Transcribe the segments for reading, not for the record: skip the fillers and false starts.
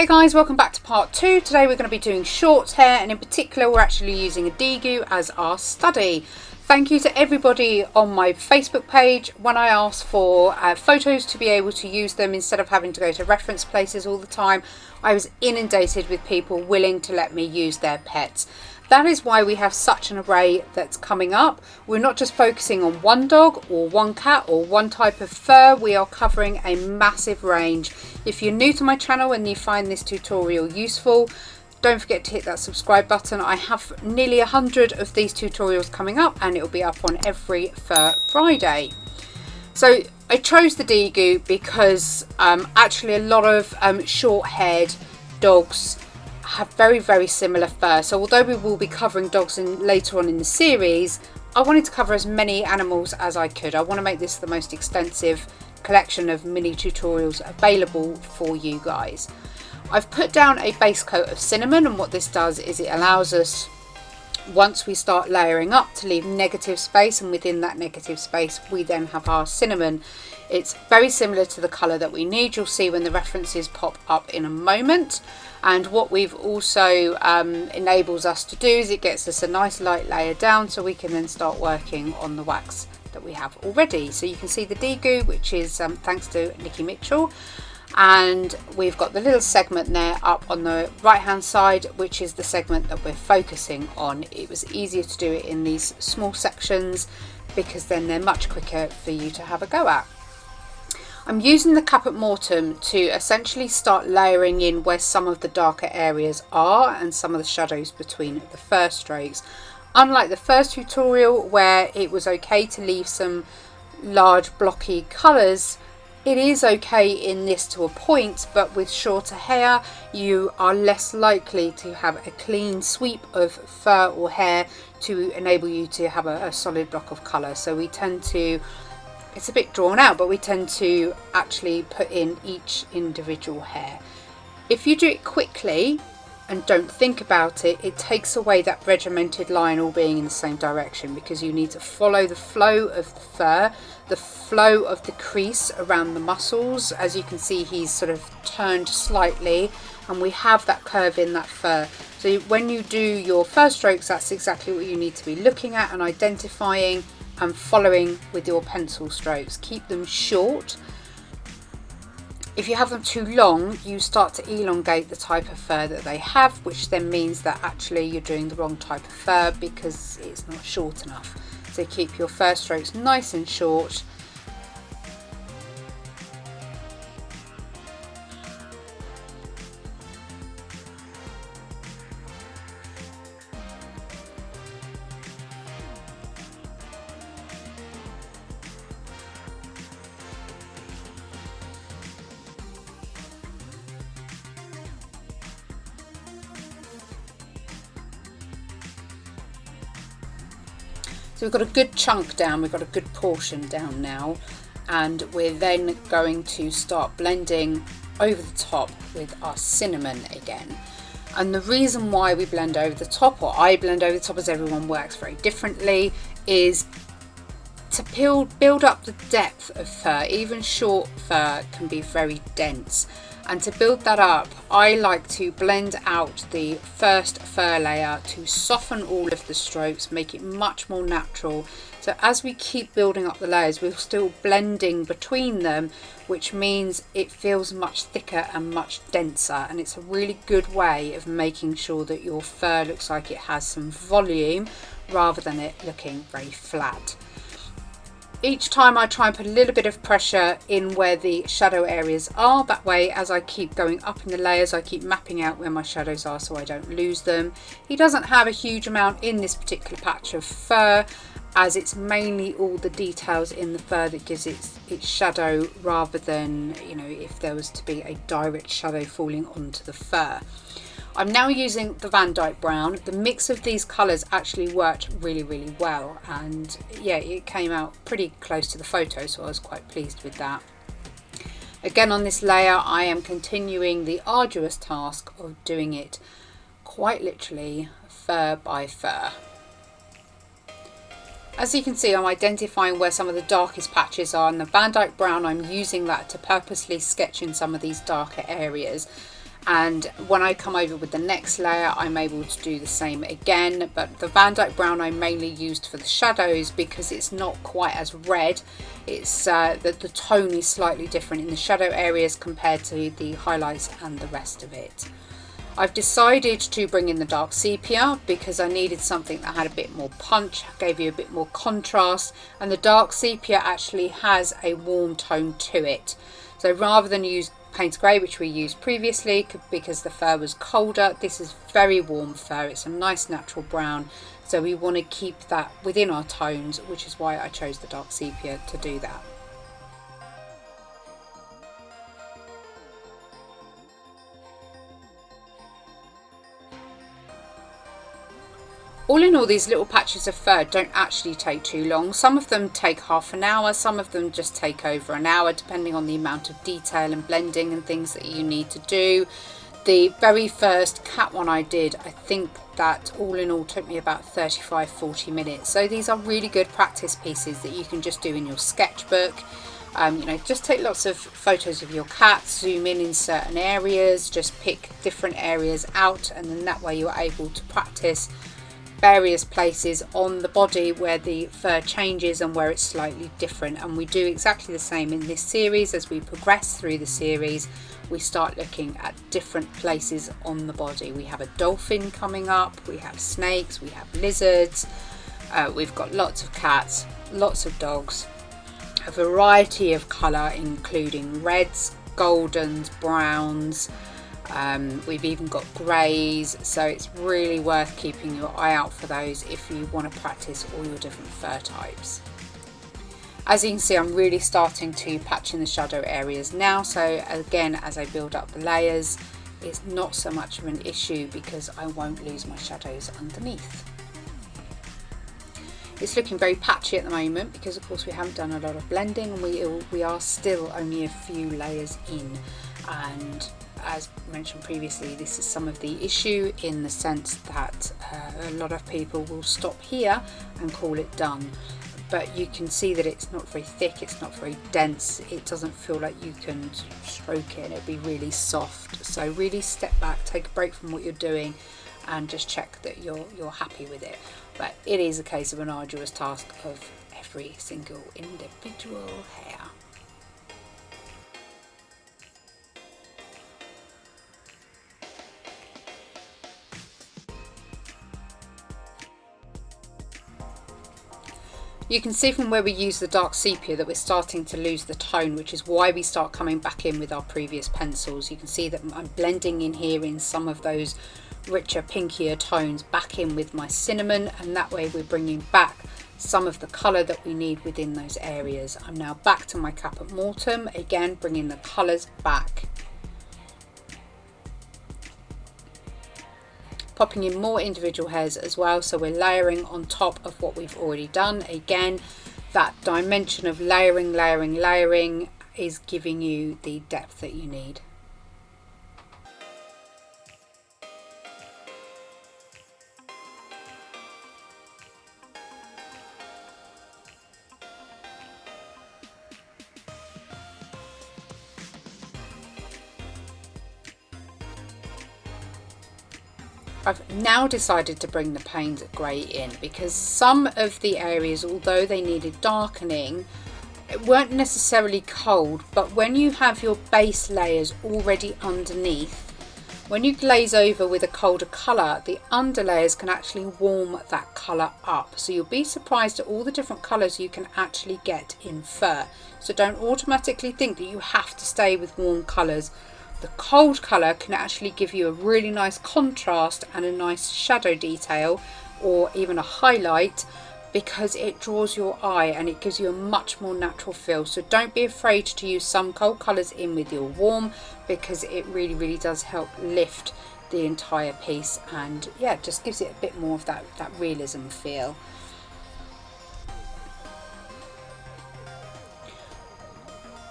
Hey guys, welcome back to part 2. Today we're going to be doing short hair, and in particular we're actually using a Degu as our study. Thank you to everybody on my Facebook page when I asked for photos to be able to use them instead of having to go to reference places all the time. I was inundated with people willing to let me use their pets. That is why we have such an array that's coming up. We're not just focusing on one dog or one cat or one type of fur. We are covering a massive range. If you're new to my channel and you find this tutorial useful, don't forget to hit that subscribe button. I have nearly 100 of these tutorials coming up, and it will be up on every Fur Friday. So I chose the Degu because actually a lot of short-haired dogs have very similar fur. So although we will be covering dogs later on in the series, I wanted to cover as many animals as I could. I want to make this the most extensive collection of mini tutorials available for you guys. I've put down a base coat of cinnamon, and what this does is it allows us, once we start layering up, to leave negative space, and within that negative space we then have our cinnamon. It's very similar to the colour that we need. You'll see when the references pop up in a moment. And what we've also enables us to do is it gets us a nice light layer down, so we can then start working on the wax that we have already. So you can see the Degu, which is thanks to Nikki Mitchell, and we've got the little segment there up on the right hand side, which is the segment that we're focusing on. It was easier to do it in these small sections because then they're much quicker for you to have a go at. I'm using the Caput Mortem to essentially start layering in where some of the darker areas are and some of the shadows between the fur strokes. Unlike the first tutorial where it was okay to leave some large blocky colours, it is okay in this to a point, but with shorter hair you are less likely to have a clean sweep of fur or hair to enable you to have a solid block of colour. So we tend to, it's a bit drawn out, but we tend to actually put in each individual hair. If you do it quickly and don't think about it, it takes away that regimented line all being in the same direction, because you need to follow the flow of the fur, the flow of the crease around the muscles. As you can see, he's sort of turned slightly and we have that curve in that fur. So when you do your fur strokes, that's exactly what you need to be looking at and identifying and following with your pencil strokes. Keep them short. If you have them too long, you start to elongate the type of fur that they have, which then means that actually you're doing the wrong type of fur because it's not short enough. So keep your fur strokes nice and short. So we've got a good chunk down, we've got a good portion down now, and we're then going to start blending over the top with our cinnamon again. And the reason why we blend over the top, or I blend over the top, as everyone works very differently, is to build up the depth of fur. Even short fur can be very dense, and to build that up I like to blend out the first fur layer to soften all of the strokes, make it much more natural. So as we keep building up the layers, we're still blending between them, which means it feels much thicker and much denser, and it's a really good way of making sure that your fur looks like it has some volume rather than it looking very flat. Each time I try and put a little bit of pressure in where the shadow areas are. That way, as I keep going up in the layers, I keep mapping out where my shadows are so I don't lose them. He doesn't have a huge amount in this particular patch of fur, as it's mainly all the details in the fur that gives it its shadow, rather than, you know, if there was to be a direct shadow falling onto the fur. I'm now using the Van Dyke Brown. The mix of these colours actually worked really well, and yeah, it came out pretty close to the photo, so I was quite pleased with that. Again, on this layer I am continuing the arduous task of doing it quite literally fur by fur. As you can see, I'm identifying where some of the darkest patches are, and the Van Dyke Brown, I'm using that to purposely sketch in some of these darker areas. And when I come over with the next layer, I'm able to do the same again, but the Van Dyke brown I mainly used for the shadows because it's not quite as red. It's the tone is slightly different in the shadow areas compared to the highlights and the rest of it. I've decided to bring in the dark sepia because I needed something that had a bit more punch, gave you a bit more contrast, and the dark sepia actually has a warm tone to it. So rather than use painted grey, which we used previously because the fur was colder, this is very warm fur. It's a nice natural brown, so we want to keep that within our tones, which is why I chose the dark sepia to do that. All in all, these little patches of fur don't actually take too long. Some of them take half an hour, some of them just take over an hour, depending on the amount of detail and blending and things that you need to do. The very first cat one I did, I think that all in all took me about 35-40 minutes. So these are really good practice pieces that you can just do in your sketchbook. You know, just take lots of photos of your cat, zoom in certain areas, just pick different areas out, and then that way you're able to practice various places on the body where the fur changes and where it's slightly different. And we do exactly the same in this series. As we progress through the series, we start looking at different places on the body. We have a dolphin coming up, we have snakes, we have lizards, we've got lots of cats, lots of dogs, a variety of colour including reds, goldens, browns. We've even got greys, so it's really worth keeping your eye out for those if you want to practice all your different fur types. As you can see, I'm really starting to patch in the shadow areas now, so again, as I build up the layers, it's not so much of an issue because I won't lose my shadows underneath. It's looking very patchy at the moment because of course we haven't done a lot of blending and we are still only a few layers in, and as mentioned previously, this is some of the issue in the sense that a lot of people will stop here and call it done, but you can see that it's not very thick, it's not very dense, it doesn't feel like you can stroke it and it'll be really soft. So really step back, take a break from what you're doing and just check that you're happy with it. But it is a case of an arduous task of every single individual hair. You can see from where we use the dark sepia that we're starting to lose the tone, which is why we start coming back in with our previous pencils. You can see that I'm blending in here in some of those richer, pinkier tones back in with my cinnamon, and that way we're bringing back some of the colour that we need within those areas. I'm now back to my Caput Mortem, again bringing the colours back. Popping in more individual hairs as well, so we're layering on top of what we've already done. Again, that dimension of layering, layering, layering is giving you the depth that you need. I've now decided to bring the painted grey in because some of the areas, although they needed darkening, weren't necessarily cold, but when you have your base layers already underneath, when you glaze over with a colder colour, the underlayers can actually warm that colour up. So you'll be surprised at all the different colours you can actually get in fur. So don't automatically think that you have to stay with warm colours. The cold colour can actually give you a really nice contrast and a nice shadow detail or even a highlight because it draws your eye and it gives you a much more natural feel. So don't be afraid to use some cold colours in with your warm because it really, really does help lift the entire piece and yeah, just gives it a bit more of that realism feel.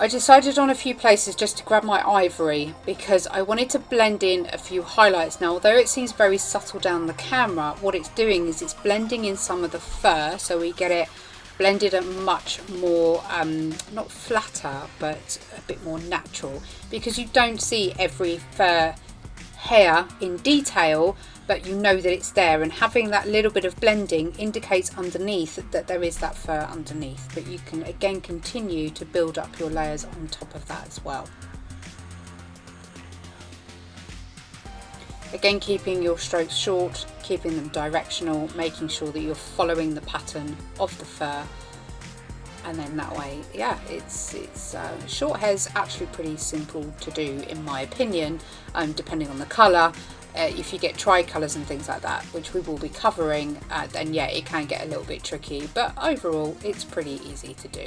I decided on a few places just to grab my ivory because I wanted to blend in a few highlights. Now, although it seems very subtle down the camera, what it's doing is it's blending in some of the fur, so we get it blended a much more, not flatter, but a bit more natural, because you don't see every fur hair in detail, but you know that it's there, and having that little bit of blending indicates underneath that there is that fur underneath, but you can again continue to build up your layers on top of that as well. Again, keeping your strokes short, keeping them directional, making sure that you're following the pattern of the fur, and then that way, yeah, it's short hair's actually pretty simple to do in my opinion, depending on the colour. If you get tri-colours and things like that, which we will be covering, then yeah, it can get a little bit tricky, but overall it's pretty easy to do.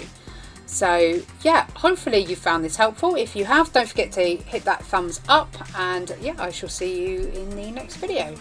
So yeah, hopefully you found this helpful. If you have, don't forget to hit that thumbs up, and yeah, I shall see you in the next video.